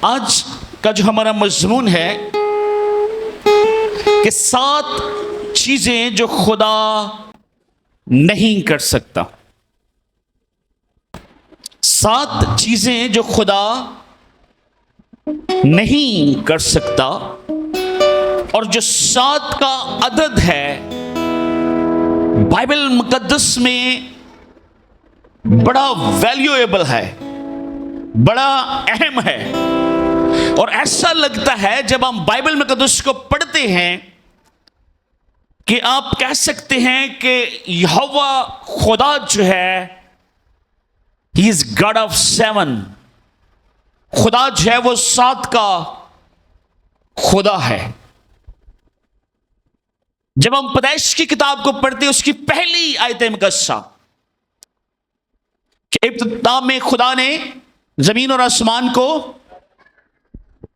आज का जो हमारा मजमून है कि 7 चीजें जो खुदा नहीं कर सकता। 7 चीजें जो खुदा नहीं कर सकता, और जो 7 का अदद है बाइबल मुकद्दस में बड़ा वैल्यूएबल है, बड़ा अहम है। और ऐसा लगता है जब हम बाइबल मुकद्दस को पढ़ते हैं कि आप कह सकते हैं कि यहोवा खुदा जो है, ही इज गॉड ऑफ 7। खुदा जो है वो 7 का खुदा है। जब हम पैदाइश की किताब को पढ़ते हैं, उसकी पहली आयत मुकद्दसा कि इब्तिदा में खुदा ने जमीन और आसमान को,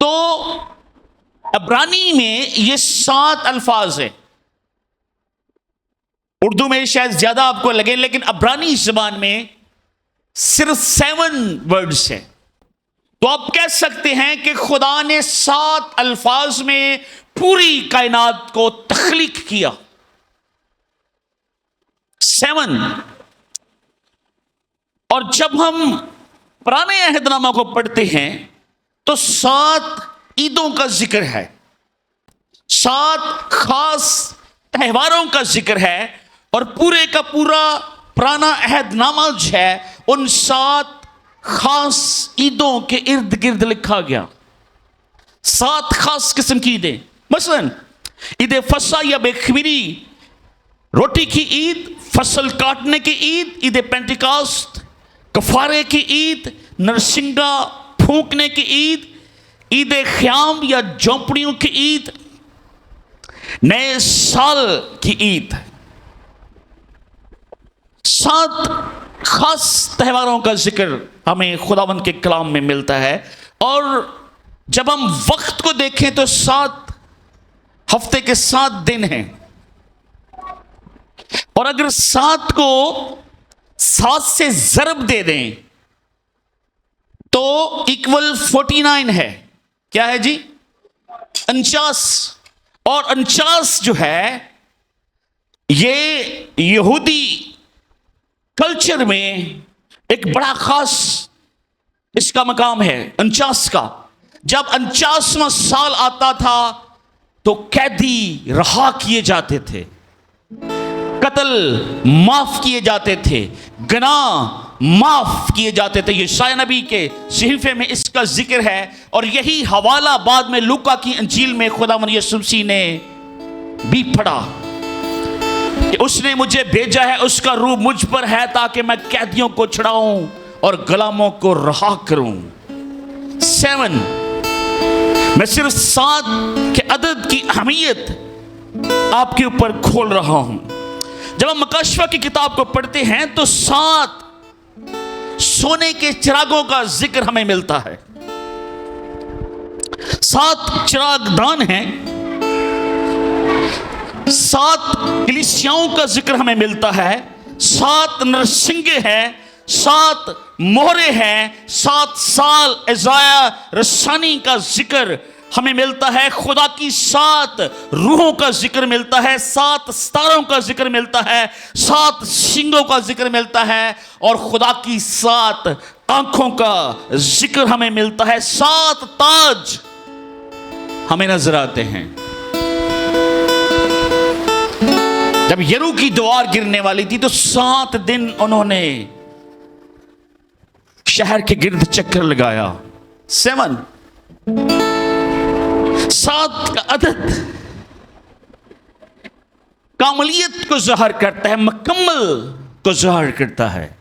तो अब्रानी में ये 7 अल्फाज हैं। उर्दू में शायद ज्यादा आपको लगे, लेकिन अब्रानी ज़बान में सिर्फ 7 वर्ड्स हैं। तो आप कह सकते हैं कि खुदा ने 7 अल्फाज में पूरी कायनात को तख्लीक किया। 7। और जब हम पुराने अहदनामा को पढ़ते हैं तो 7 ईदों का जिक्र है, 7 खास त्योहारों का जिक्र है, और पूरे का पूरा पुराना अहदनामा जो है उन 7 खास ईदों के इर्द गिर्द लिखा गया। 7 खास किस्म की ईदें, मसलन ईद फसा या बेखमीरी, रोटी की ईद, फसल काटने की ईद, ईद पेंटिकास्ट, कफारे की ईद, नरसिंगा फूंकने की ईद, ईद ख्याम या झोंपड़ियों की ईद, नए साल की ईद। 7 खास त्योहारों का जिक्र हमें खुदावंद के कलाम में मिलता है। और जब हम वक्त को देखें तो 7 हफ्ते के 7 दिन हैं, और अगर 7 को 7 से ज़रब दे दें तो इक्वल 49 है। क्या है जी? 49। और 49 जो है ये यहूदी कल्चर में एक बड़ा खास इसका मकाम है 49 का। जब 49वां साल आता था तो कैदी रहा किए जाते थे, कत्ल माफ किए जाते थे, गुनाह माफ किए जाते थे। यशायाह नबी के सहीफे में इसका जिक्र है, और यही हवाला बाद में लूका की इंजील में खुदावंद यीशु मसीह ने भी पढ़ा कि उसने मुझे भेजा है, उसका रूह मुझ पर है ताकि मैं कैदियों को छुड़ाऊं और गुलामों को रहा करूं। 7। मैं सिर्फ 7 के अदद की अहमियत आपके ऊपर खोल रहा हूं। जब हम मकाशवा की किताब को पढ़ते हैं तो 7 सोने के चिरागों का जिक्र हमें मिलता है। 7 चिरागदान हैं, 7 कलीसियाओं का जिक्र हमें मिलता है, 7 नरसिंगे हैं, 7 मोहरे हैं, 7 साल इज़ाया रसानी का जिक्र हमें मिलता है, खुदा की 7 रूहों का जिक्र मिलता है, 7 सितारों का जिक्र मिलता है, 7 सिंगों का जिक्र मिलता है, और खुदा की 7 आंखों का जिक्र हमें मिलता है। 7 ताज हमें नजर आते हैं। जब यरू की दीवार गिरने वाली थी तो 7 दिन उन्होंने शहर के गिर्द चक्कर लगाया। 7 का अदद कामलियत को ज़ाहिर करता है, मुकम्मल को ज़ाहिर करता है।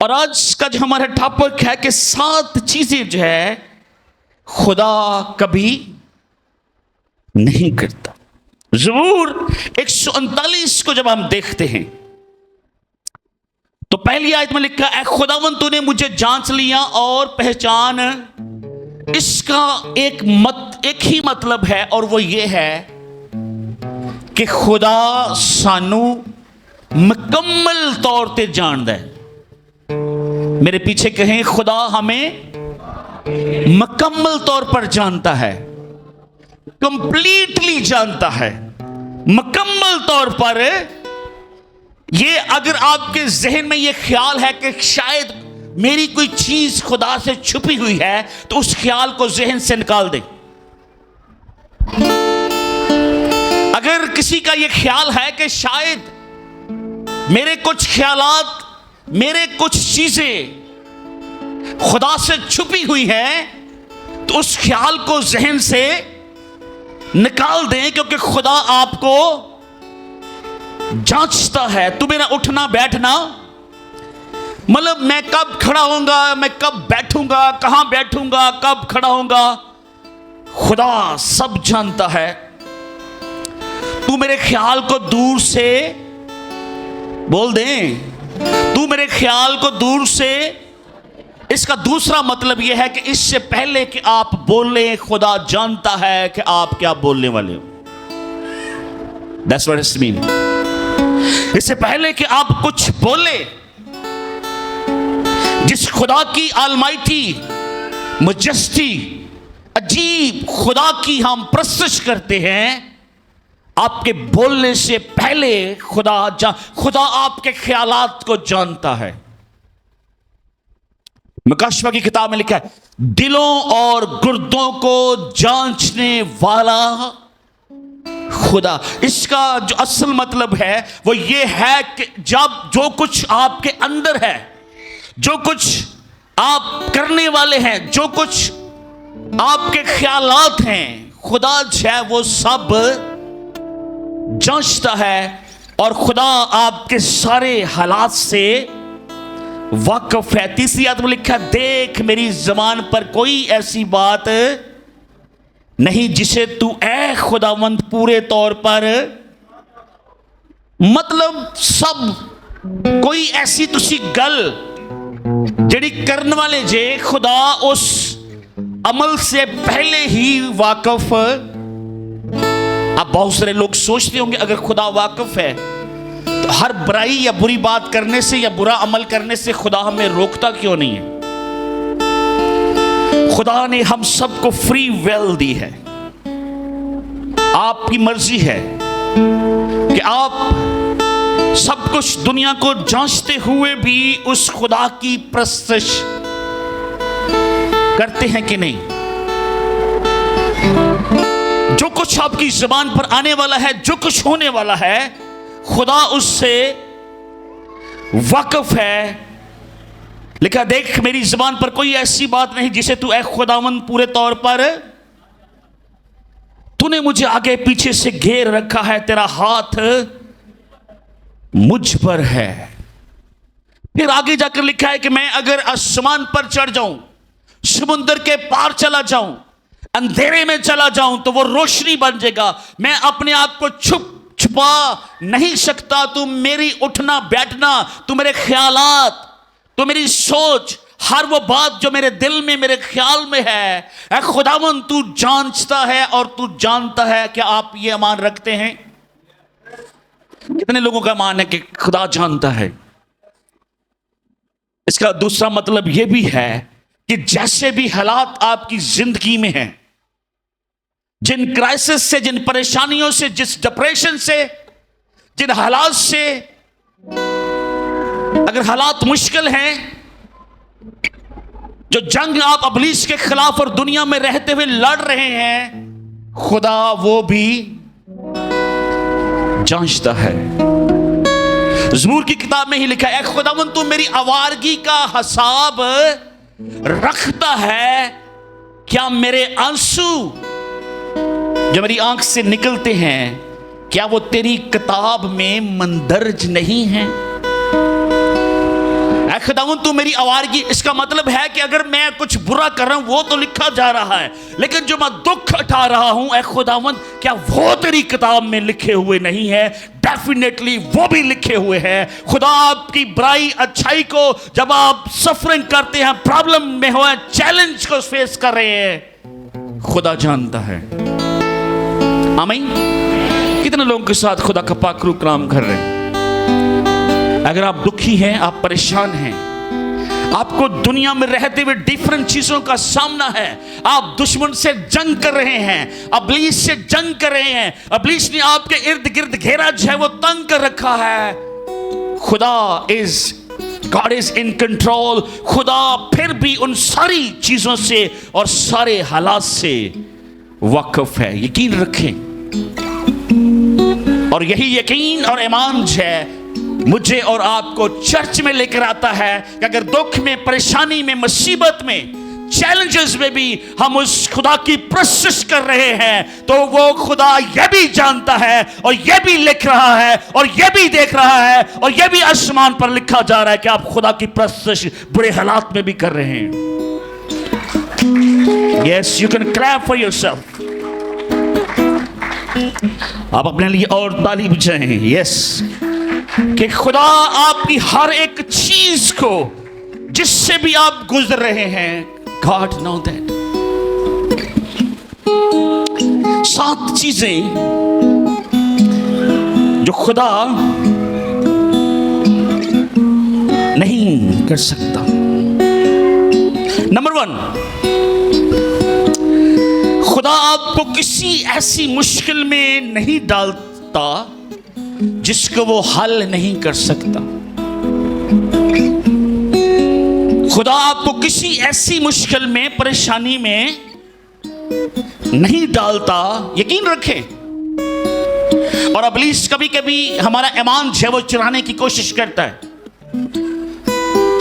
और आज का जो हमारा टॉपिक है कि 7 चीजें जो है खुदा कभी नहीं करता। ज़बूर 139 को जब हम देखते हैं तो पहली आयत में लिखा है, खुदावंद तूने मुझे जांच लिया और पहचान। इसका एक ही मतलब है, और वो ये है कि खुदा सानू मुकम्मल तौर पे जानता है। मेरे पीछे कहें, खुदा हमें मुकम्मल तौर पर जानता है, कंप्लीटली जानता है, मुकम्मल तौर पर। ये अगर आपके जहन में ये ख्याल है कि शायद मेरी कोई चीज खुदा से छुपी हुई है, तो उस ख्याल को जहन से निकाल दे। अगर किसी का ये ख्याल है कि शायद मेरे कुछ ख्यालात, मेरे कुछ चीजें खुदा से छुपी हुई हैं, तो उस ख्याल को जहन से निकाल दें, क्योंकि खुदा आपको जांचता है। तू मेरा उठना बैठना, मतलब मैं कब खड़ा होऊंगा, मैं कब बैठूंगा, कहां बैठूंगा, कब खड़ा होऊंगा, खुदा सब जानता है। तू मेरे ख्याल को दूर से बोल दे, तू मेरे ख्याल को दूर से। इसका दूसरा मतलब यह है कि इससे पहले कि आप बोले, खुदा जानता है कि आप क्या बोलने वाले हो। That's what it means. इससे पहले कि आप कुछ बोले, जिस खुदा की ऑलमाइटी मजेस्टी, अजीब खुदा की हम प्रस्तुत करते हैं, आपके बोलने से पहले खुदा आपके ख्यालात को जानता है। मुकाशवा की किताब में लिखा है, दिलों और गुर्दों को जांचने वाला खुदा। इसका जो असल मतलब है वो ये है कि जब जो कुछ आपके अंदर है, जो कुछ आप करने वाले हैं, जो कुछ आपके ख्यालात हैं, खुदा जो है वो सब जांचता है, और खुदा आपके सारे हालात से वाकिफ है। तीसरी आयत में लिखा, देख मेरी ज़बान पर कोई ऐसी बात नहीं जिसे तू ऐ खुदावंद पूरे तौर पर, मतलब सब कोई ऐसी तुसी गल जड़ी करने वाले जे खुदा उस अमल से पहले ही वाकिफ। अब बहुत सारे लोग सोचते होंगे अगर खुदा वाकिफ है तो हर बुराई या बुरी बात करने से या बुरा अमल करने से खुदा हमें रोकता क्यों नहीं है। खुदा ने हम सबको फ्री विल दी है। आपकी मर्जी है कि आप सब कुछ दुनिया को जांचते हुए भी उस खुदा की प्रस्तुत करते हैं कि नहीं। जो कुछ आपकी जुबान पर आने वाला है, जो कुछ होने वाला है, खुदा उससे वाकिफ है। लिखा, देख मेरी जुबान पर कोई ऐसी बात नहीं जिसे तू ऐ खुदावंद पूरे तौर पर, तूने मुझे आगे पीछे से घेर रखा है, तेरा हाथ मुझ पर है। फिर आगे जाकर लिखा है कि मैं अगर आसमान पर चढ़ जाऊं, समुद्र के पार चला जाऊं, अंधेरे में चला जाऊं, तो वो रोशनी बन जाएगा। मैं अपने आप को छुपा नहीं सकता। तू मेरी उठना बैठना, तू मेरे ख्यालात, तू मेरी सोच, हर वो बात जो मेरे दिल में, मेरे ख्याल में है, ऐ खुदावंद तू जांचता है और तू जानता है। क्या आप ये ईमान रखते हैं? कितने लोगों का ईमान है कि खुदा जानता है? इसका दूसरा मतलब यह भी है कि जैसे भी हालात आपकी जिंदगी में हैं, जिन क्राइसिस से, जिन परेशानियों से, जिस डिप्रेशन से, जिन हालात से, अगर हालात मुश्किल हैं, जो जंग आप इब्लीस के खिलाफ और दुनिया में रहते हुए लड़ रहे हैं, खुदा वो भी जांचता है। ज़बूर की किताब में ही लिखा है, खुदावंद तू मेरी आवारगी का हिसाब रखता है। क्या मेरे आंसू जो मेरी आंख से निकलते हैं, क्या वो तेरी किताब में मंदर्ज नहीं है? ऐ खुदावंद तू मेरी आवारगी, इसका मतलब है कि अगर मैं कुछ बुरा कर रहा हूं वो तो लिखा जा रहा है, लेकिन जो मैं दुख उठा रहा हूं, ऐ खुदावंद क्या वो तेरी किताब में लिखे हुए नहीं है? डेफिनेटली वो भी लिखे हुए हैं। खुदा आपकी बुराई अच्छाई को, जब आप सफरिंग करते हैं, प्रॉब्लम में हो, चैलेंज को फेस कर रहे हैं, खुदा जानता है। आमीन। कितने लोगों के साथ खुदा का पाक काम कर रहे हैं? अगर आप दुखी हैं, आप परेशान हैं, आपको दुनिया में रहते हुए डिफरेंट चीजों का सामना है। आप दुश्मन से जंग कर रहे हैं, इब्लीस से जंग कर रहे हैं। इब्लीस ने आपके इर्द गिर्द घेरा जो है वो तंग कर रखा है। God is in control. खुदा फिर भी उन सारी चीजों से और सारे हालात से वाकिफ है। यकीन रखें, और यही यकीन और ईमान है मुझे और आपको चर्च में लेकर आता है कि अगर दुख में, परेशानी में, मुसीबत में, चैलेंजेस में भी हम उस खुदा की प्रशंसा कर रहे हैं तो वो खुदा यह भी जानता है और यह भी लिख रहा है और यह भी देख रहा है और यह भी आसमान पर लिखा जा रहा है कि आप खुदा की प्रशंसा बुरे हालात में भी कर रहे हैं। Yes, you can clap for yourself. आप अपने लिए और ताली बजाएं। यस, कि खुदा आपकी हर एक चीज को, जिससे भी आप गुजर रहे हैं, God know that। 7 चीजें जो खुदा नहीं कर सकता। नंबर 1, खुदा आपको किसी ऐसी मुश्किल में नहीं डालता जिसको वो हल नहीं कर सकता। खुदा आपको किसी ऐसी मुश्किल में, परेशानी में नहीं डालता। यकीन रखें। और इब्लीस कभी कभी हमारा ईमान जो है वो चुराने की कोशिश करता है,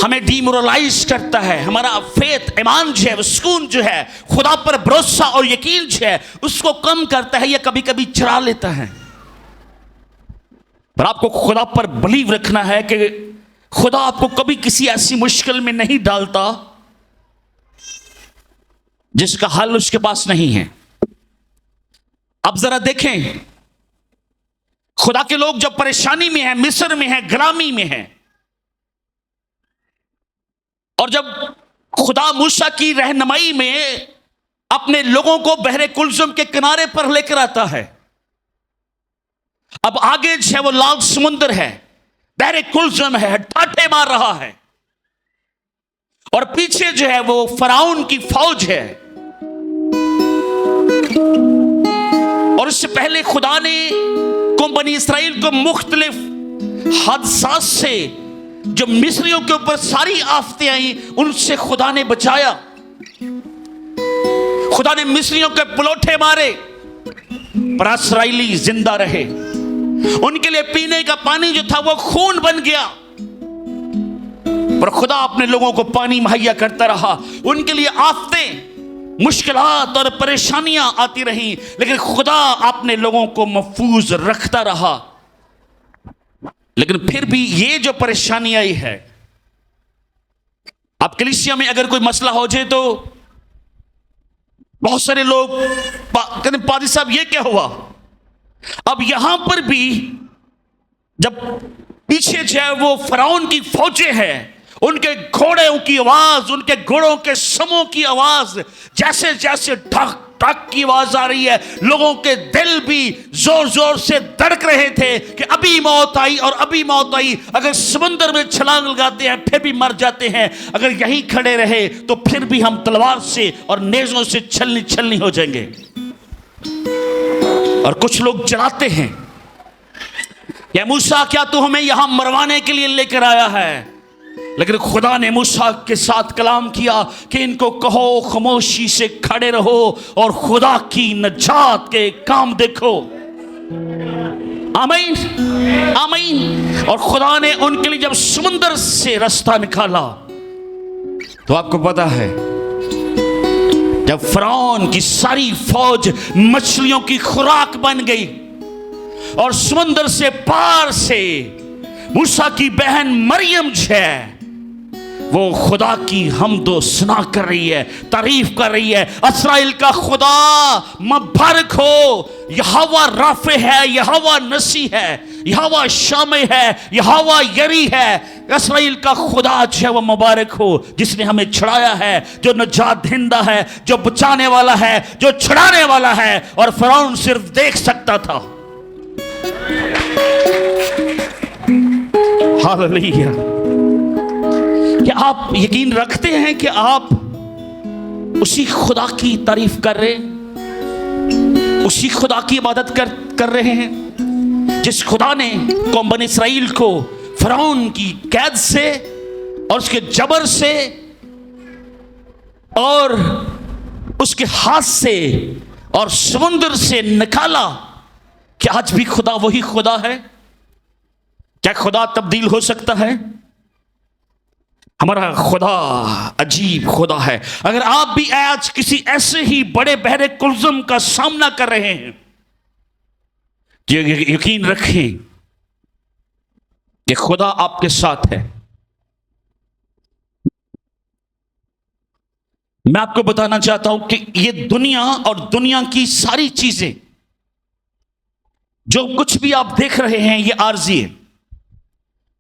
हमें डिमोरलाइज करता है। हमारा फेथ, ईमान जो है, वो सुकून जो है, खुदा पर भरोसा और यकीन जो है उसको कम करता है या कभी कभी चुरा लेता है। पर आपको खुदा पर बिलीव रखना है कि खुदा आपको कभी किसी ऐसी मुश्किल में नहीं डालता जिसका हल उसके पास नहीं है। अब जरा देखें, खुदा के लोग जब परेशानी में हैं, मिस्र में हैं, गुलामी में हैं, और जब खुदा मूसा की रहनुमाई में अपने लोगों को बहरे कुलजुम के किनारे पर लेकर आता है। अब आगे जो है वो लाल समुंदर है, बहरे कुलजुम है, ठाठे मार रहा है, और पीछे जो है वो फराउन की फौज है। और इससे पहले खुदा ने बनी इसराइल को मुख्तलिफ हादसात से, जो मिस्रियों के ऊपर सारी आफतें आई, उनसे खुदा ने बचाया। खुदा ने मिस्रियों के पलोठे मारे पर इसराइली जिंदा रहे। उनके लिए पीने का पानी जो था वो खून बन गया, पर खुदा अपने लोगों को पानी मुहैया करता रहा। उनके लिए आफतें, मुश्किलात और परेशानियां आती रहीं, लेकिन खुदा अपने लोगों को महफूज रखता रहा। लेकिन फिर भी ये जो परेशानी आई है, अब कलीसिया में अगर कोई मसला हो जाए तो बहुत सारे लोग कहते हैं, पादी साहब ये क्या हुआ? अब यहां पर भी जब पीछे जो है वो फराउन की फौजें हैं, उनके घोड़ों की आवाज, उनके घोड़ों के समूह की आवाज, जैसे जैसे ठक ठक की आवाज आ रही है, लोगों के दिल भी जोर जोर से धड़क रहे थे कि अभी मौत आई और अभी मौत आई। अगर समुद्र में छलांग लगाते हैं फिर भी मर जाते हैं, अगर यहीं खड़े रहे तो फिर भी हम तलवार से और नेज़ों से छलनी छलनी हो जाएंगे। और कुछ लोग चलाते हैं, या मूसा क्या तू हमें यहां मरवाने के लिए लेकर आया है? लेकिन खुदा ने मूसा के साथ कलाम किया कि इनको कहो खामोशी से खड़े रहो और खुदा की नजात के काम देखो। आमीन आमीन। और खुदा ने उनके लिए जब समुद्र से रास्ता निकाला, तो आपको पता है जब फरौन की सारी फौज मछलियों की खुराक बन गई और समुद्र से पार से मूसा की बहन मरियम है, वो खुदा की हमदो सना कर रही है, तारीफ कर रही है। इस्राएल का खुदा मुबारक हो, यहोवा राफे है, यहोवा नसी है, यहोवा शामे है, यहोवा यरी है। इस्राएल का खुदा जो है वो मुबारक हो, जिसने हमें छुड़ाया है, जो नजात देंदा है, जो बचाने वाला है, जो छुड़ाने वाला है। और फरौन सिर्फ देख सकता था। हालेलुया। क्या आप यकीन रखते हैं कि आप उसी खुदा की तारीफ कर रहे हैं, उसी खुदा की इबादत कर रहे हैं जिस खुदा ने कौम बनी इसराइल को फिरौन की कैद से और उसके जबर से और उसके हाथ से और समुद्र से निकाला? क्या आज भी खुदा वही खुदा है? क्या खुदा तब्दील हो सकता है? हमारा खुदा अजीब खुदा है। अगर आप भी आज किसी ऐसे ही बड़े बहरे कुल्ज़म का सामना कर रहे हैं, यकीन रखें कि खुदा आपके साथ है। मैं आपको बताना चाहता हूं कि ये दुनिया और दुनिया की सारी चीजें, जो कुछ भी आप देख रहे हैं, ये आर्जी है,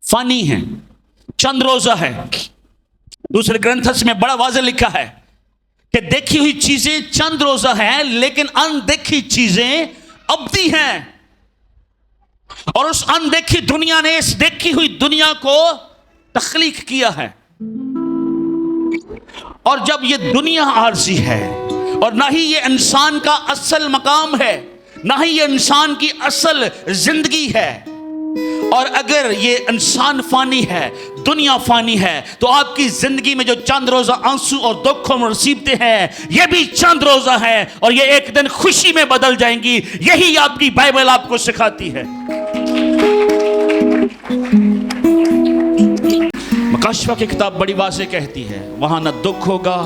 फानी है, चंद रोजा है। दूसरे ग्रंथस में बड़ा वाज़ेह लिखा है कि देखी हुई चीजें चंद रोजा हैं, लेकिन अनदेखी चीजें अबदी हैं। और उस अनदेखी दुनिया ने इस देखी हुई दुनिया को तख्लीक किया है। और जब ये दुनिया आर्जी है और ना ही ये इंसान का असल मकाम है, ना ही ये इंसान की असल जिंदगी है, और अगर ये इंसान फानी है, दुनिया फानी है, तो आपकी जिंदगी में जो चंद रोजा आंसू और दुख और मुसीबतें हैं, ये भी चंद रोजा है और ये एक दिन खुशी में बदल जाएंगी। यही आपकी बाइबल आपको सिखाती है। मकाशवा की किताब बड़ी वाज़ेह कहती है, वहां न दुख होगा,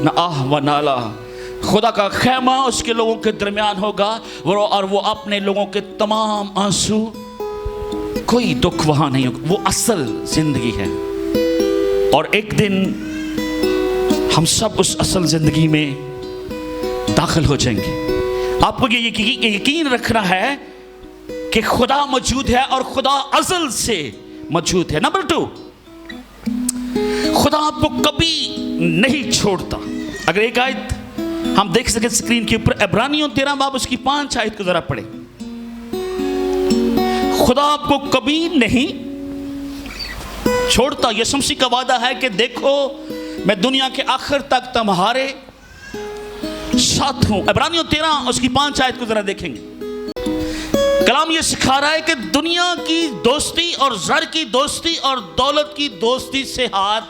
न आह व नाला। खुदा का खैमा उसके लोगों के दरमियान होगा और वो अपने लोगों के तमाम आंसू, कोई दुख वहां नहीं होगा। वो असल जिंदगी है। और एक दिन हम सब उस असल जिंदगी में दाखिल हो जाएंगे। आपको ये यकीन रखना है कि खुदा मौजूद है और खुदा अज़ल से मौजूद है। नंबर 2, खुदा आपको कभी नहीं छोड़ता। अगर एक आयत हम देख सके स्क्रीन के ऊपर, इब्रानियों 13 बाब उसकी 5 आयत को जरा पढ़े। खुदा आपको कभी नहीं छोड़ता। यीशु मसीह का वादा है कि देखो मैं दुनिया के आखिर तक तुम्हारे साथ हूं। इब्रानियों 13 उसकी 5 आयत को जरा देखेंगे। कलाम ये सिखा रहा है कि दुनिया की दोस्ती और ज़र की दोस्ती और दौलत की दोस्ती से हाथ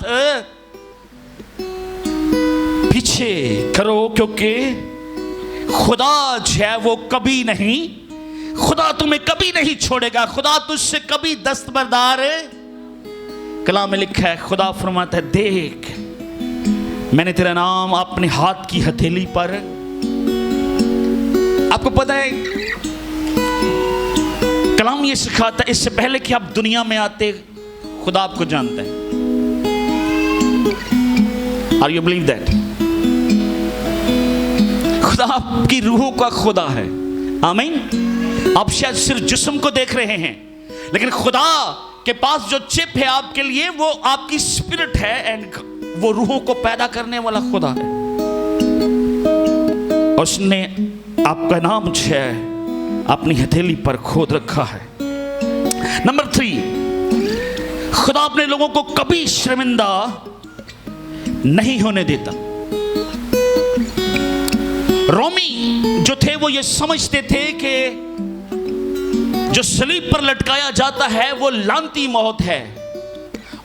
पीछे करो, क्योंकि खुदा जो है वो कभी नहीं, खुदा तुम्हें कभी नहीं छोड़ेगा। खुदा तुझसे कभी दस्तबरदार है। कलाम में लिखा है, खुदा फरमाता है, देख मैंने तेरा नाम अपने हाथ की हथेली पर। आपको पता है कलाम ये सिखाता है, इससे पहले कि आप दुनिया में आते खुदा आपको जानता है। Are you believe that? खुदा आपकी रूहों का खुदा है। आमीन। आप शायद सिर्फ जिस्म को देख रहे हैं, लेकिन खुदा के पास जो चिप है आपके लिए, वो आपकी स्पिरिट है, एंड वो रूहों को पैदा करने वाला खुदा है। उसने आपका नाम जो है अपनी हथेली पर खोद रखा है। नंबर 3, खुदा अपने लोगों को कभी शर्मिंदा नहीं होने देता। रोमी जो थे वो ये समझते थे कि जो सलीब पर लटकाया जाता है वो लानती मौत है,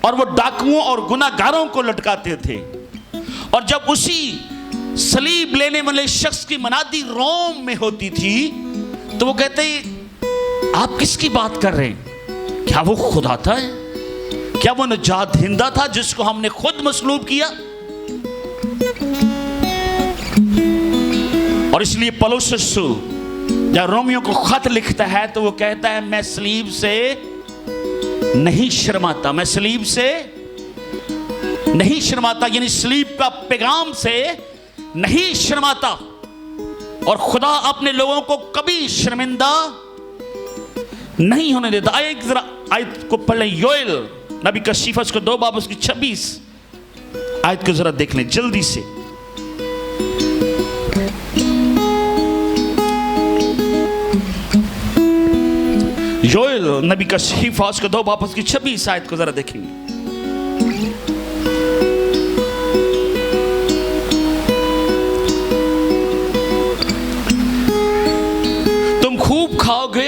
और वो डाकुओं और गुनाहगारों को लटकाते थे। और जब उसी सलीब लेने वाले शख्स की मनादी रोम में होती थी, तो वो कहते आप किसकी बात कर रहे हैं? क्या वो खुदा था? क्या वो नजात हिंदा था जिसको हमने खुद मसलूब किया? और इसलिए पौलुस जब रोमियो को खत लिखता है तो वो कहता है, मैं सलीब से नहीं शर्माता, मैं सलीब से नहीं शर्माता, यानी सलीब का पैगाम से नहीं शर्माता। और खुदा अपने लोगों को कभी शर्मिंदा नहीं होने देता। आइए जरा आयत को पढ़ लें। योएल नबी का शीफा को 2 बाब उसकी 26 आयत को जरा देख लें जल्दी से। योएल नबी का शीफा को 2 बाब उसकी 26 आयत को जरा देखेंगे।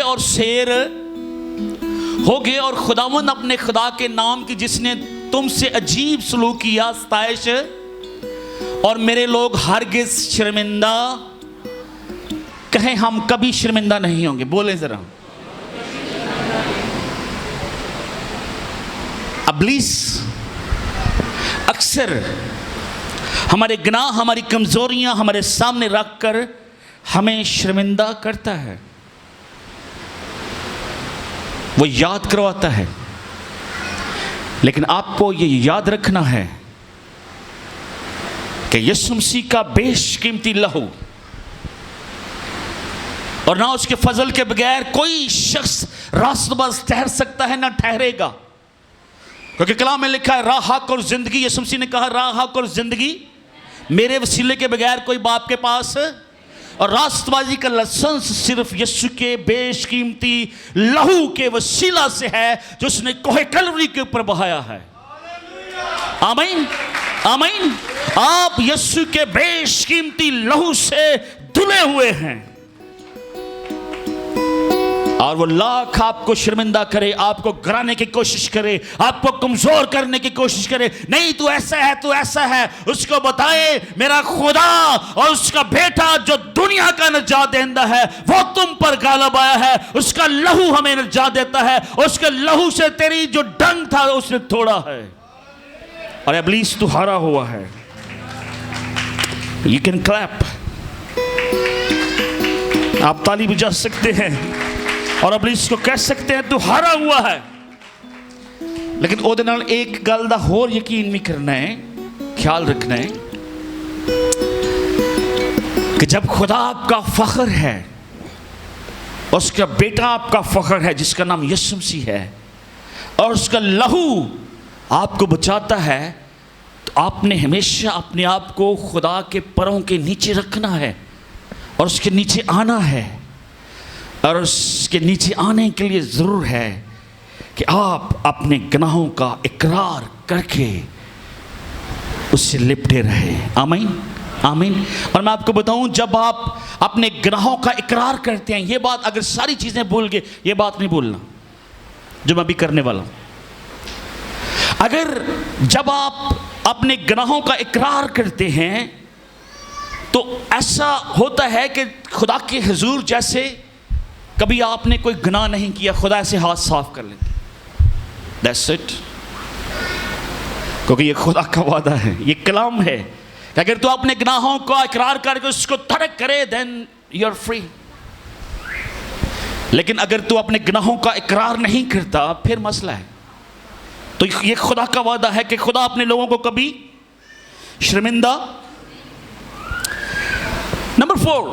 और शेर हो गए, और खुदावंद अपने खुदा के नाम की जिसने तुमसे अजीब सलूक किया सताइश, और मेरे लोग हरगिज शर्मिंदा, कहें हम कभी शर्मिंदा नहीं होंगे। बोले जरा। इब्लीस अक्सर हमारे गुनाह, हमारी कमजोरियां हमारे सामने रखकर हमें शर्मिंदा करता है, वो याद करवाता है। लेकिन आपको ये याद रखना है कि यीशु मसीह का बेशकीमती लहू और ना उसके फजल के बगैर कोई शख्स रास्तबाज ठहर सकता है ना ठहरेगा, क्योंकि कलाम में लिखा है राह हक और जिंदगी। यीशु मसीह ने कहा राह हक और जिंदगी मेरे वसीले के बगैर कोई बाप के पास, और रास्तबाजी का लाइसेंस सिर्फ यीशु के बेशकीमती लहू के वसीला से है जो उसने कोहे कलवरी के ऊपर बहाया है। आमीन आमीन। आप यीशु के बेशकीमती लहू से धुले हुए हैं, और वो लाख आपको शर्मिंदा करे, आपको गिराने की कोशिश करे, आपको कमजोर करने की कोशिश करे, नहीं तू ऐसा है, तू ऐसा है, उसको बताए मेरा खुदा और उसका बेटा जो दुनिया का निजात देता है वो तुम पर गालिब आया है, उसका लहू हमें निजात देता है, उसके लहू से तेरी जो डंग था उसने तोड़ा है, और इब्लीस तू हारा हुआ है। यू कैन क्लैप, आप ताली बजा सकते हैं और इब्लीस को कह सकते हैं तू हारा हुआ है। लेकिन ਉਹਦੇ ਨਾਲ एक गल ਦਾ ਹੋਰ यकीन भी करना है, ख्याल रखना है कि जब खुदा आपका फख्र है, उसका बेटा आपका फख्र है जिसका नाम यीशु मसीह है, और उसका लहू आपको बचाता है, तो आपने हमेशा अपने आप को खुदा के पैरों के नीचे रखना है और उसके नीचे आना है। और उसके नीचे आने के लिए ज़रूर है कि आप अपने गुनाहों का इकरार करके उससे लिपटे रहे। आमीन आमीन। और मैं आपको बताऊं, जब आप अपने गुनाहों का इकरार करते हैं, ये बात अगर सारी चीज़ें भूल गए, ये बात नहीं भूलना जो मैं अभी करने वाला हूं। अगर जब आप अपने गुनाहों का इकरार करते हैं तो ऐसा होता है कि खुदा के हुजूर जैसे कभी आपने कोई गुनाह नहीं किया, खुदा से हाथ साफ कर लेते। That's it। क्योंकि ये खुदा का वादा है, ये कलाम है कि अगर तू अपने गुनाहों का इकरार करके उसको तर्क करे then you're free। लेकिन अगर तू अपने गुनाहों का इकरार नहीं करता फिर मसला है। तो ये खुदा का वादा है कि खुदा अपने लोगों को कभी शर्मिंदा। नंबर 4,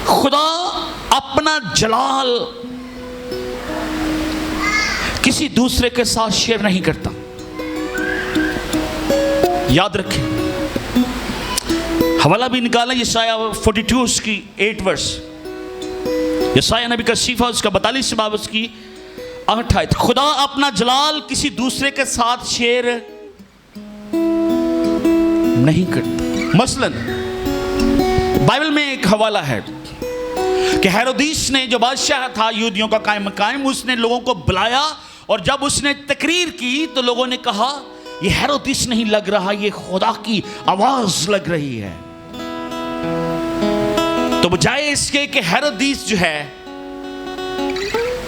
खुदा अपना जलाल किसी दूसरे के साथ शेयर नहीं करता। याद रखें, हवाला भी निकालें यशाया 42 की 8 वर्ष, यशाया नबी का सीफा उसका 42 बाब उसकी 8 आयत। खुदा अपना जलाल किसी दूसरे के साथ शेयर नहीं करता। मसलन बाइबल में एक हवाला है कि हेरोदिस ने जो बादशाह था यहूदियों का कायम, उसने लोगों को बुलाया, और जब उसने तकरीर की तो लोगों ने कहा ये हेरोदिस नहीं लग रहा, ये खुदा की आवाज लग रही है। तो बजाय इसके कि हेरोदिस जो है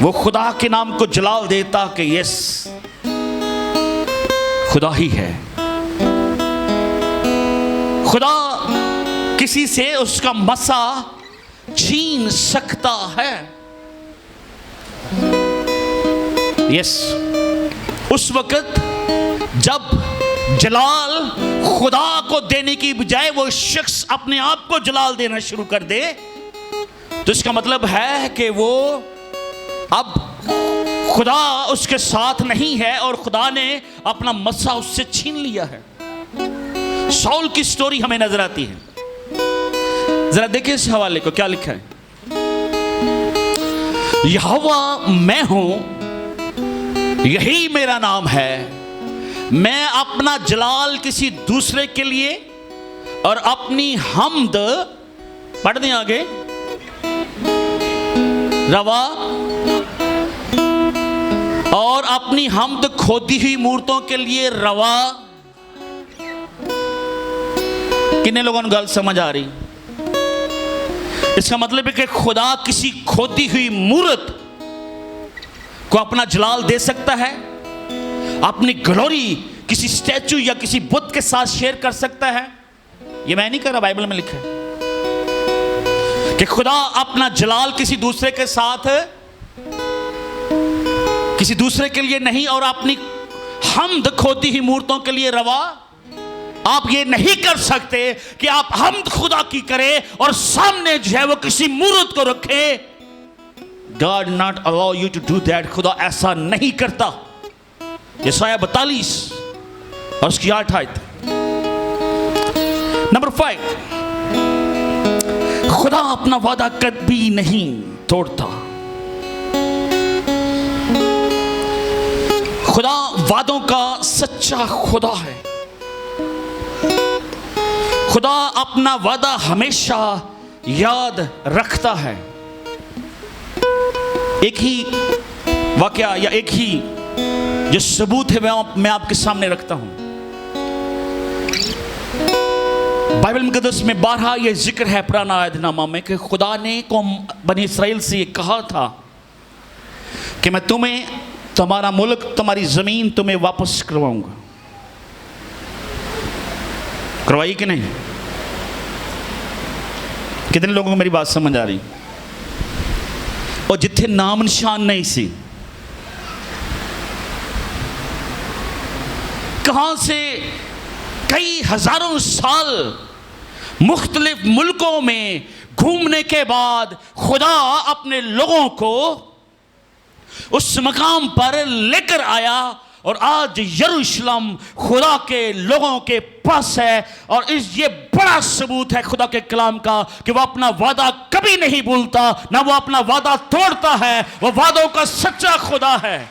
वो खुदा के नाम को जलाल देता कि यस खुदा ही है, खुदा किसी से उसका मसा छीन सकता है। यस, उस वक्त जब जलाल खुदा को देने की बजाय वो शख्स अपने आप को जलाल देना शुरू कर दे, तो इसका मतलब है कि वो अब खुदा उसके साथ नहीं है और खुदा ने अपना मसा उससे छीन लिया है। शाऊल की स्टोरी हमें नजर आती है, जरा देखिए इस हवाले को क्या लिखा है। यहोवा मैं हूं, यही मेरा नाम है, मैं अपना जलाल किसी दूसरे के लिए और अपनी हमद, पढ़ दें आगे, रवा और अपनी हमद खोदी हुई मूर्तों के लिए रवा। कितने लोगों को गल समझ आ रही? इसका मतलब है कि खुदा किसी खोदी हुई मूर्त को अपना जलाल दे सकता है, अपनी ग्लोरी किसी स्टैचू या किसी बुत के साथ शेयर कर सकता है। ये मैं नहीं कर रहा, बाइबल में लिखा है कि खुदा अपना जलाल किसी दूसरे के साथ, किसी दूसरे के लिए नहीं, और अपनी हमद खोदी हुई मूर्तों के लिए रवा। आप ये नहीं कर सकते कि आप हमद खुदा की करें और सामने जो है वो किसी मूर्त को रखे। God not allow you to do that। खुदा ऐसा नहीं करता। यशायाह 42 और उसकी 8 आयत। नंबर 5, खुदा अपना वादा कभी नहीं तोड़ता। खुदा वादों का सच्चा खुदा है। खुदा अपना वादा हमेशा याद रखता है। एक ही वाकया या एक ही जो सबूत है मैं आपके सामने रखता हूं। बाइबल मुकद्दस में 12 ये जिक्र है पुराना अहदनामा में कि खुदा ने कौम बनी इस्राएल से ये कहा था कि मैं तुम्हें, तुम्हारा मुल्क, तुम्हारी जमीन तुम्हें वापस करवाऊंगा। करवाई कि नहीं? कितने लोगों को मेरी बात समझ आ रही? और जिथे नाम निशान नहीं सी, कहां से कई हजारों साल मुख्तलिफ मुल्कों में घूमने के बाद खुदा अपने लोगों को उस मकाम पर लेकर आया, और आज यरूशलेम खुदा के लोगों के पास है। और ये बड़ा सबूत है खुदा के कलाम का कि वो अपना वादा कभी नहीं भूलता, ना वो अपना वादा तोड़ता है। वो वादों का सच्चा खुदा है।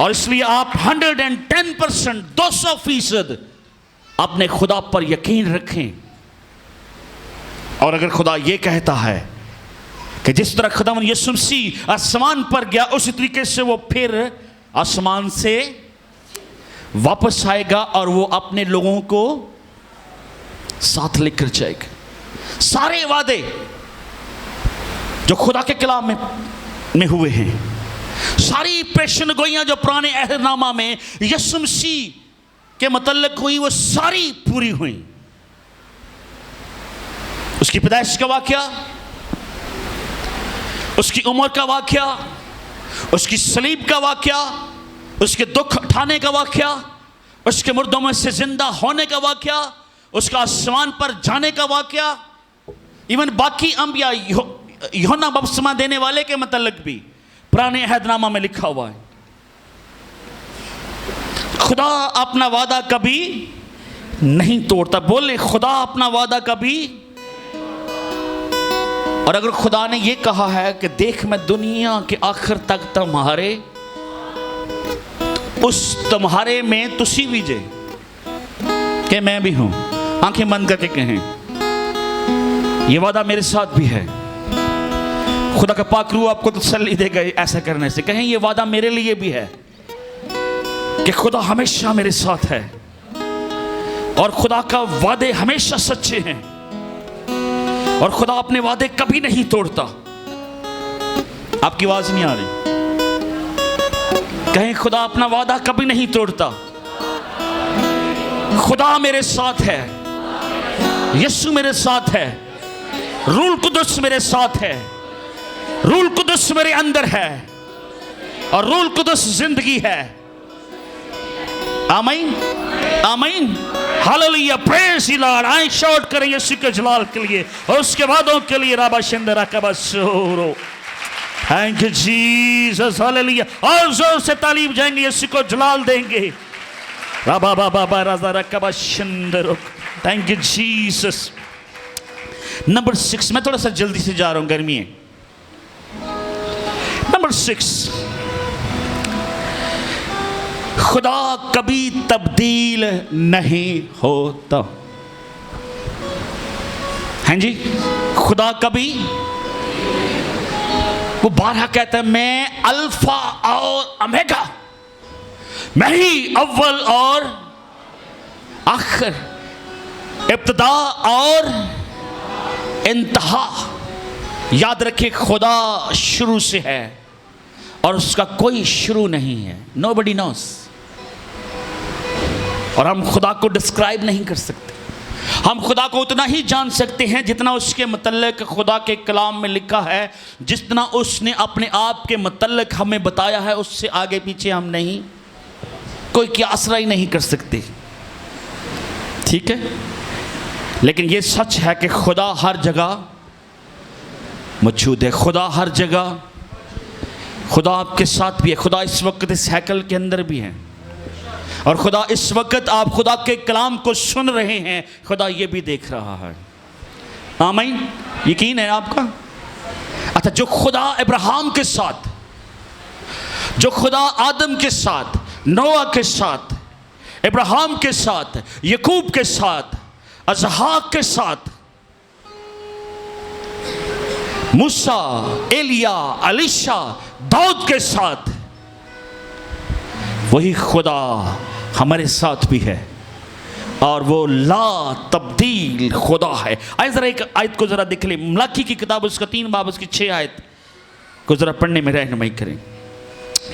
और इसलिए आप 110%, 200% अपने खुदा पर यकीन रखें। और अगर खुदा ये कहता है कि जिस तरह खुदा यीशु मसीह आसमान पर गया, उसी तरीके से वो फिर आसमान से वापस आएगा और वो अपने लोगों को साथ लेकर जाएगा। सारे वादे जो खुदा के कलाम में हुए हैं, सारी पेशन गोइयां जो पुराने अहदनामा में यीशु मसीह के मतलब हुई, वो सारी पूरी हुई। उसकी पैदाइश का वाकया, उसकी उम्र का वाकया, उसकी सलीब का वाकया, उसके दुख उठाने का वाकया, उसके मुर्दों में से जिंदा होने का वाकया, उसका आसमान पर जाने का वाकया, इवन बाकी अंबिया यूहन्ना बपतिस्मा देने वाले के मतलब भी पुराने अहदनामा में लिखा हुआ है। खुदा अपना वादा कभी नहीं तोड़ता। बोले खुदा अपना वादा कभी। और अगर खुदा ने यह कहा है कि देख मैं दुनिया के आखिर तक तुम्हारे, उस तुम्हारे में तुसी भी जे कि मैं भी हूं। आंखें बंद करके कहें, यह वादा मेरे साथ भी है। खुदा का पाक रूह आपको तसल्ली देगा ऐसा करने से। कहें यह वादा मेरे लिए भी है कि खुदा हमेशा मेरे साथ है, और खुदा का वादे हमेशा सच्चे हैं, और खुदा अपने वादे कभी नहीं तोड़ता। आपकी आवाज नहीं आ रही? कहें खुदा अपना वादा कभी नहीं तोड़ता। खुदा मेरे साथ है, यीशु मेरे साथ है, रूह कुदस मेरे साथ है, रूह कुदस मेरे अंदर है, और रूह कुदस जिंदगी है। आमीन, आमीन, hallelujah, praise the Lord. I shout करें यीशु के जलाल के लिए और उसके वादों के लिए। राबा शिंदरा कबसोरो, थैंक यू जीसस, हालेलुया। और जोर से तालीम जाएंगे, यीशु को जलाल देंगे। राबा बाबा बा राजा रकबा शिंदरो, थैंक यू जीसस। नंबर 6, मैं थोड़ा सा जल्दी से जा रहा हूं, गर्मी है। नंबर 6, खुदा कभी तब्दील नहीं होता। हैं जी? खुदा कभी वो 12 कहता है मैं अल्फा और ओमेगा, मैं ही अव्वल और आखिर, इब्तिदा और इंतहा। याद रखिए खुदा शुरू से है और उसका कोई शुरू नहीं है। Nobody nose. और हम खुदा को डिस्क्राइब नहीं कर सकते। हम खुदा को उतना ही जान सकते हैं जितना उसके मतलब खुदा के कलाम में लिखा है, जितना उसने अपने आप के मतलब हमें बताया है, उससे आगे पीछे हम नहीं कोई की आसरा ही नहीं कर सकते। ठीक है, लेकिन यह सच है कि खुदा हर जगह मौजूद है। खुदा हर जगह, खुदा आपके साथ भी है। खुदा इस वक्त इस हैकल के अंदर भी है और खुदा इस वक्त आप खुदा के कलाम को सुन रहे हैं, खुदा ये भी देख रहा है। आमीन, यकीन है आपका? अच्छा, जो खुदा अब्राहम के साथ, जो खुदा आदम के साथ, नोआ के साथ, अब्राहम के साथ, यकूब के साथ, इसहाक के साथ, मूसा, एलिया, अलीशा, दाऊद के साथ, वही खुदा हमारे साथ भी है और वो ला तब्दील खुदा है। आइए जरा एक आयत को जरा देख ले, मलाकी की किताब उसका 3 बाब उसकी 6 आयत को जरा पढ़ने में रहनुमाई करें।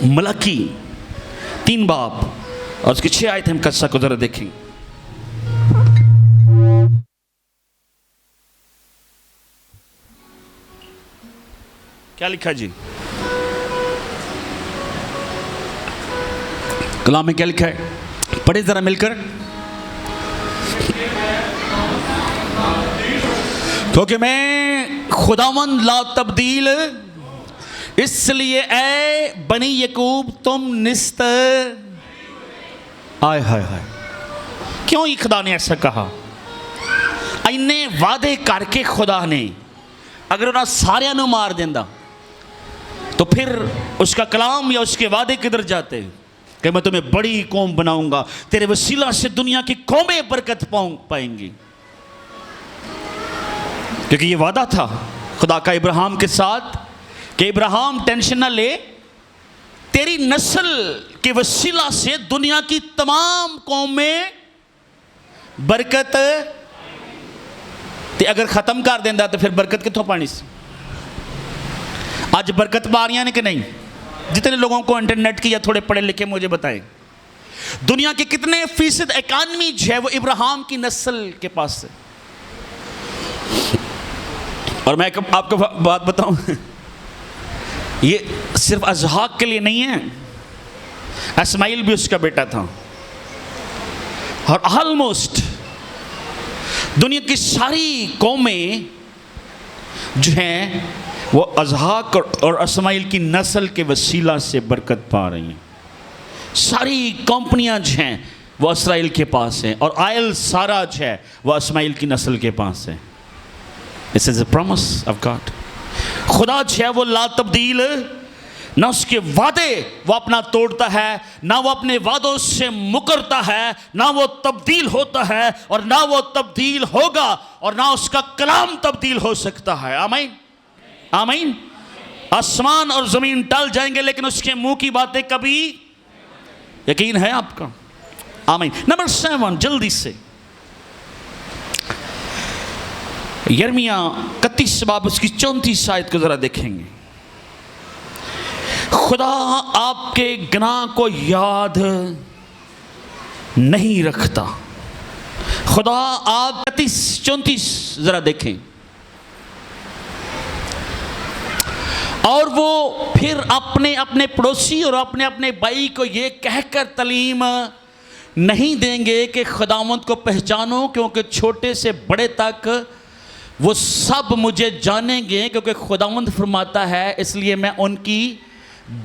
मलाकी 3 बाब और उसकी 6 आयत हम कस्सा को जरा देखें। क्या लिखा जी कलाम में? क्या लिखा है? पढ़े जरा मिलकर। क्योंकि मैं खुदावंद ला तब्दील, इसलिए ऐ बनी यकूब तुम निस्त। आय हाय हाय, क्यों ये खुदा ने ऐसा कहा? इन्ने वादे करके खुदा ने अगर उन्हें सारिया नू मार देंदा तो फिर उसका कलाम या उसके वादे किधर जाते कि मैं तुम्हें बड़ी कौम बनाऊंगा, तेरे वसीला से दुनिया की कौमें बरकत पाएंगी। क्योंकि ये वादा था खुदा का इब्राहिम के साथ कि इब्राहिम टेंशन ना ले, तेरी नस्ल के वसीला से दुनिया की तमाम कौमें बरकत, ते अगर खत्म कर देंदा तो फिर बरकत कितों पानी से? आज बरकत पा रही है कि नहीं? जितने लोगों को इंटरनेट की या थोड़े पढ़े लिखे मुझे बताएं, दुनिया के कितने फीसद इकानमी जो है वो इब्राहिम की नस्ल के पास है। और मैं आपको बात बताऊं, ये सिर्फ इसहाक के लिए नहीं है, इस्माइल भी उसका बेटा था। और ऑलमोस्ट दुनिया की सारी कौमें जो हैं वो इसहाक और इस्माइल की नस्ल के वसीला से बरकत पा रही हैं। सारी कंपनियां जो हैं वो इस्राएल के पास हैं और आयल सारा जो है वो इस्माइल की नस्ल के पास है। This is a promise of God. खुदा जो है वो ला तब्दील, ना उसके वादे वो अपना तोड़ता है, ना वो अपने वादों से मुकरता है, ना वो तब्दील होता है और ना वो तब्दील होगा और ना उसका कलाम तब्दील हो सकता है। आमीन, आमीन। आसमान और जमीन टल जाएंगे लेकिन उसके मुंह की बातें कभी, यकीन है आपका? आमीन। नंबर 7 जल्दी से, यिर्मयाह 31 बाब उसकी 34 आयत को जरा देखेंगे। खुदा आपके गुनाह को याद नहीं रखता। खुदा आप 34 जरा देखें। और वो फिर अपने अपने पड़ोसी और अपने अपने भाई को ये कहकर तालीम नहीं देंगे कि खुदावंद को पहचानो, क्योंकि छोटे से बड़े तक वो सब मुझे जानेंगे, क्योंकि खुदावंद फरमाता है इसलिए मैं उनकी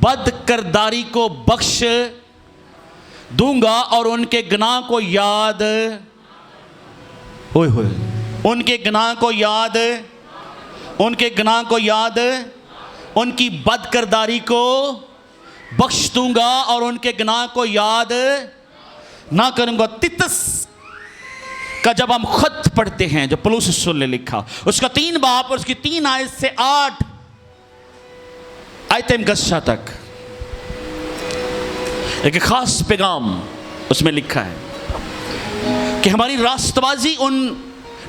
बदकिरदारी को बख्श दूंगा और उनके गुनाह को याद, होए होए, उनके गुनाह को याद, उनके गुनाह को याद, उनकी बदकिरदारी को बख्श दूंगा और उनके गुनाह को याद ना करूंगा। तितस का जब हम खत पढ़ते हैं जो पौलुस ने लिखा, उसका 3 बाब और उसकी 3 आयत से 8, आयतम गस्सा तक एक खास पैगाम उसमें लिखा है कि हमारी रास्तबाजी उन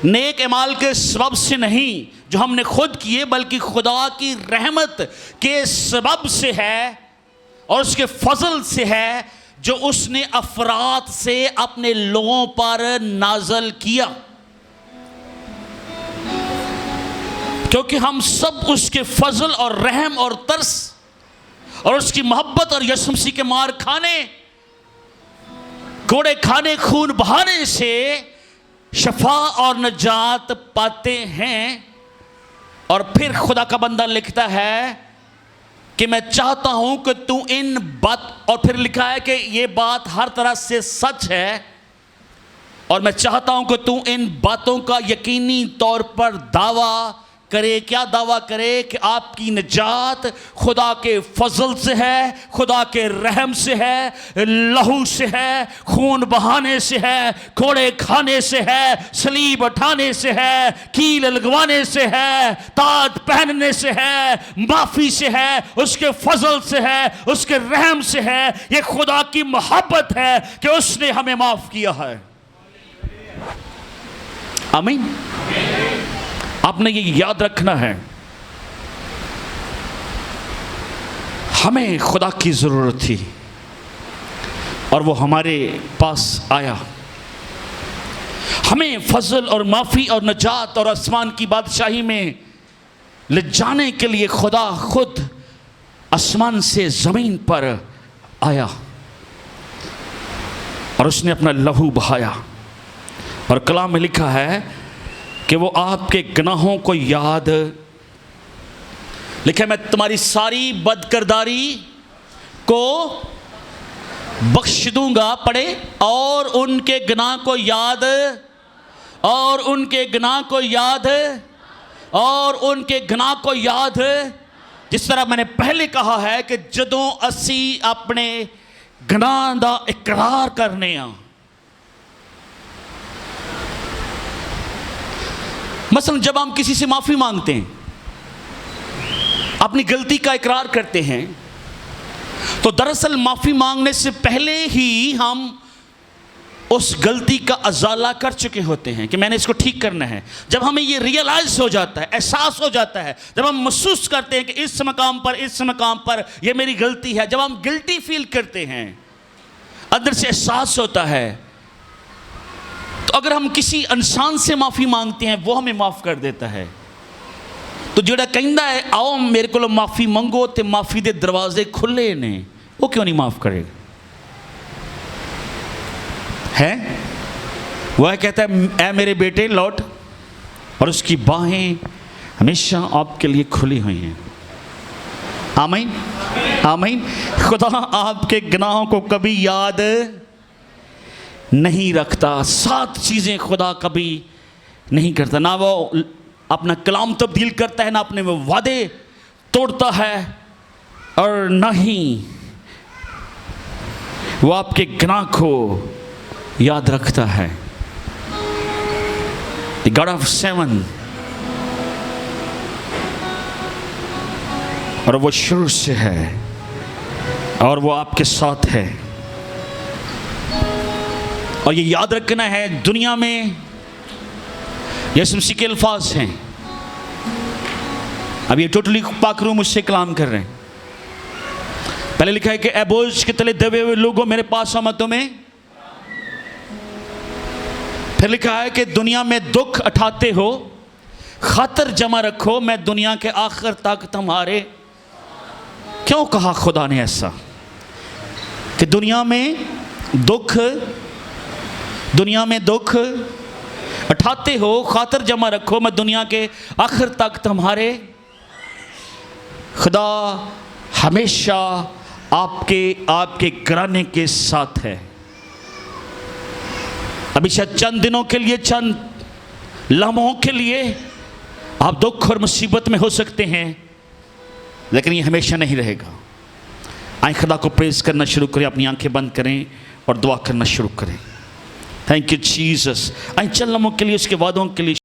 नेक अमाल के सबब से नहीं जो हमने खुद किए, बल्कि खुदा की रहमत के सबब से है और उसके फजल से है जो उसने अफरात से अपने लोगों पर नाजल किया। क्योंकि हम सब उसके फजल और रहम और तरस और उसकी मोहब्बत और यीशु मसीह के मार खाने, कोड़े खाने, खून बहाने से शफा और नजात पाते हैं। और फिर खुदा का बंदा लिखता है कि मैं चाहता हूं कि तू इन बात, और फिर लिखा है कि ये बात हर तरह से सच है, और मैं चाहता हूं कि तू इन बातों का यकीनी तौर पर दावा करे। क्या दावा करे? कि आपकी निजात खुदा के फजल से है, खुदा के रहम से है, लहू से है, खून बहाने से है, कोड़े खाने से है, सलीब उठाने से है, कील लगवाने से है, ताज पहनने से है, माफी से है, उसके फजल से है, उसके रहम से है। ये खुदा की मोहब्बत है कि उसने हमें माफ किया है। आमीन। आपने ये याद रखना है, हमें खुदा की ज़रूरत थी और वो हमारे पास आया। हमें फजल और माफ़ी और नजात और आसमान की बादशाही में ले जाने के लिए खुदा खुद आसमान से ज़मीन पर आया और उसने अपना लहू बहाया। और कलाम में लिखा है कि वो आपके गुनाहों को याद, लिखा है मैं तुम्हारी सारी बदकिरदारी को बख्श दूंगा। पढ़े, और उनके गुनाह को याद, और उनके गुनाह को याद, और उनके गुनाह को याद। जिस तरह मैंने पहले कहा है कि जदों असी अपने गुनाह दा इकरार करने आ, मसलन जब हम किसी से माफ़ी मांगते हैं, अपनी गलती का इकरार करते हैं, तो दरअसल माफ़ी मांगने से पहले ही हम उस गलती का अजाला कर चुके होते हैं कि मैंने इसको ठीक करना है। जब हमें ये रियलाइज हो जाता है, एहसास हो जाता है, जब हम महसूस करते हैं कि इस मकाम पर ये मेरी गलती है, जब हम गिल्टी फील करते हैं, अंदर से एहसास होता है, तो अगर हम किसी इंसान से माफ़ी मांगते हैं, वो हमें माफ़ कर देता है। तो जोड़ा कहता है आओ मेरे को माफ़ी मंगो तो माफ़ी के दरवाजे खुले ने, वो क्यों नहीं माफ़ करेगा? है वह कहता है ऐ मेरे बेटे लौट, और उसकी बाहें हमेशा आपके लिए खुली हुई हैं। आमीन, आमीन। खुदा आपके गुनाहों को कभी याद नहीं रखता। 7 चीज़ें खुदा कभी नहीं करता, ना वो अपना कलाम तब्दील करता है, ना अपने वो वादे तोड़ता है, और ना ही वो आपके गुनाह को याद रखता है। The God of 7, और वो शुरू से है और वो आपके साथ है। और ये याद रखना है, दुनिया में यीशु मसीह के अल्फाज हैं। अब ये टोटली पाक रूह मुझसे कलाम कर रहे हैं। पहले लिखा है कि ए बोझ के तले दबे हुए लोगों मेरे पास आओ मैं तुम्हें। फिर लिखा है कि दुनिया में दुख उठाते हो, खातर जमा रखो मैं दुनिया के आखिर तक तुम्हारे। क्यों कहा खुदा ने ऐसा कि दुनिया में दुख उठाते हो, खातर जमा रखो मैं दुनिया के आखिर तक तुम्हारे। खुदा हमेशा आपके घराने के साथ है। अभी शायद चंद दिनों के लिए, चंद लम्हों के लिए आप दुख और मुसीबत में हो सकते हैं, लेकिन ये हमेशा नहीं रहेगा। आए खुदा को प्रेज करना शुरू करें, अपनी आंखें बंद करें और दुआ करना शुरू करें। Thank you Jesus. आए चंद लम्हों के लिए उसके वादों के लिए